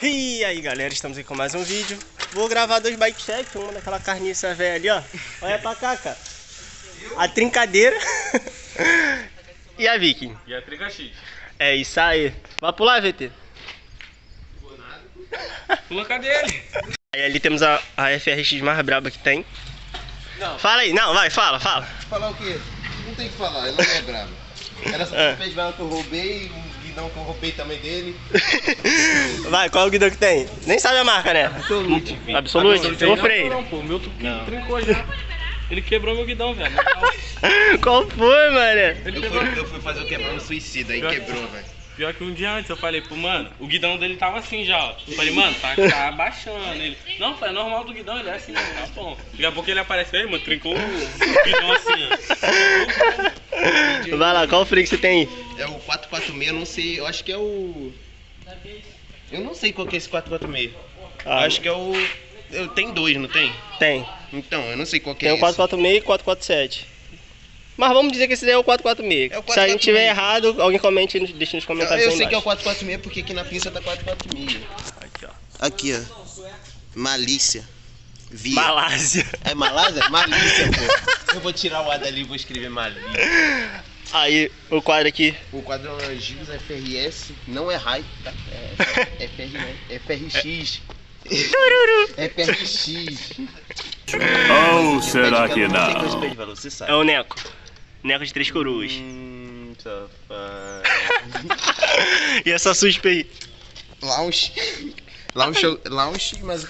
E aí galera, estamos aqui com mais um vídeo. Vou gravar dois bike check, uma daquela carniça velha ali, ó. Olha pra cá, cara. A trincadeira e a Viking. E a Trinca X. É isso aí. Vai pular, VT? Pula, cadê ele? Aí ali temos a FRX mais braba que tem. Não. Fala aí, não, vai, fala. Falar o quê? Não tem que falar, ele não é brabo. Era só o pé de vela que eu roubei, um guidão que eu roubei também dele. Vai, qual é o guidão que tem? Nem sabe a marca, né? Absolute. Absolute? Ou freio? Não, pô, o meu trincou já. Ele quebrou meu guidão, velho. Qual foi, mano? Eu fui fazer o quebrando suicida, aí quebrou, velho. Pior que um dia antes eu falei pro mano, o guidão dele tava assim já, ó. Eu falei, mano, tá abaixando ele. Não, foi normal do guidão, ele é assim, mano, tá bom. Daqui a pouco ele aparece aí, mano, trincou o guidão assim, ó. Vai lá, qual freio que você tem aí? É o 446, eu não sei, eu acho que é o... Eu não sei qual que é esse 446. Eu acho que é o... Tem dois, não tem? Tem. Então, eu não sei qual que Tem é o 446 e 447. Mas vamos dizer que esse daí é o 446. É o Se a gente 446. tiver errado, alguém comente e deixa nos comentários Eu aí sei que é o embaixo. 446 porque aqui na pinça tá 446. Aqui, ó. Aqui, ó. Malícia. Via. Malásia. É Malásia? Malícia, pô. Eu vou tirar o A dali e vou escrever Malícia. Aí, o quadro aqui. O quadro é um Gios FRS, não é Rai, tá? É FRX. É FRX. Ou será que Não sei qual é esse não? pé de valor, você sabe. É o Neco. Neco de Três Coroas. Safado. E essa suspe aí? Lounge, mas...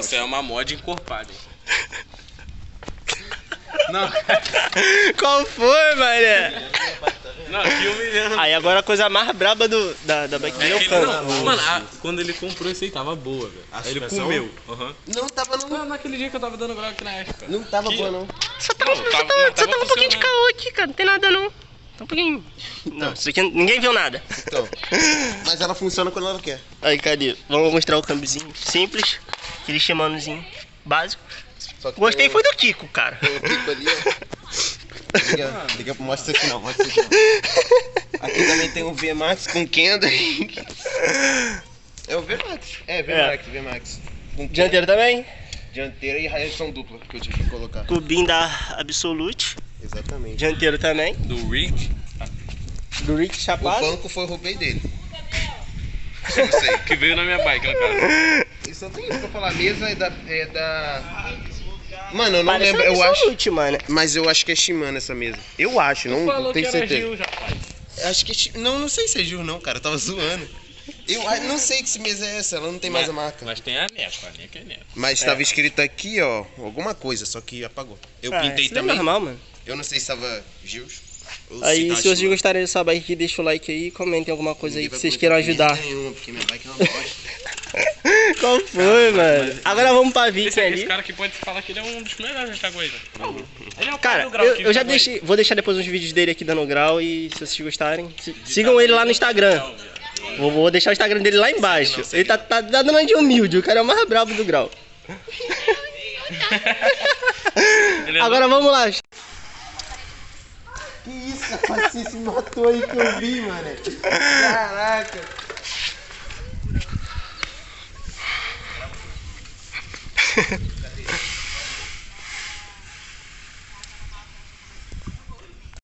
Isso é uma mod encorpada. Não, Qual foi, mané? não, aqui humilhando. Aí agora a coisa mais braba da bike dele é o cano. Mano, quando ele comprou isso aí tava boa, velho. Aí ele suspensão? comeu. Aham. Não tava não. Naquele dia que eu tava dando grau aqui na época. Não tava Aqui, boa ó. não. Só tava um pouquinho de caô aqui, cara. Não tem nada não. Só um pouquinho. Não, isso aqui ninguém viu nada. Então, mas ela funciona quando ela quer. Aí, cadê? Vamos mostrar o câmbiozinho simples. Aquele Shimanozinho básico. Só que Gostei tem foi do Kiko, cara. Tem o pico ali, ó. Liga, mostra isso aqui não, mostra isso aqui não. Aqui também tem o VMAX com Kenda. É o VMAX. É, VMAX. Com Kenda. Dianteiro também. Dianteira e raiação dupla que eu tive que colocar. Tubinho da Absolute. Exatamente. Dianteiro também. Do Rick. Do Rick O Chapado. banco foi roubei dele. Que veio na minha bike, no caso. E só tem isso pra falar. A mesa é da... Mano, eu não Parece lembro, uma eu acho. Absolute, mano. Mas eu acho que é Shimano essa mesa. Eu acho, não Falou que tenho era certeza. Gil já, pai. Acho que é não sei se é Gil não, cara. Eu tava zoando. Eu não sei que mesa é essa, ela não tem mais a marca. Mas tem a Neco é Neco. Mas estava escrito aqui, ó, alguma coisa, só que apagou. Eu pintei isso daí também. É normal, mano. Eu não sei se tava Gils. ou Aí, tava se vocês Shimano. gostarem dessa bike aqui, deixa o like aí e comentem alguma coisa aí Ninguém que vai vocês comentar queiram ajudar. merda nenhuma, porque minha bike é uma bosta. Qual foi, mano? Agora vamos pra Viking Esse ali. cara aqui pode falar que ele é um dos melhores da coisa. Ele é o Cara, do grau que eu já tá deixei, vou deixar depois uns vídeos dele aqui dando grau e se vocês gostarem, sigam ele lá no Instagram. Vou deixar o Instagram dele lá embaixo. Ele tá dando uma de humilde, o cara é o mais brabo do grau. Ele é Agora vamos lá. Que isso, rapaz, você se matou aí que eu vi, mano. Caraca.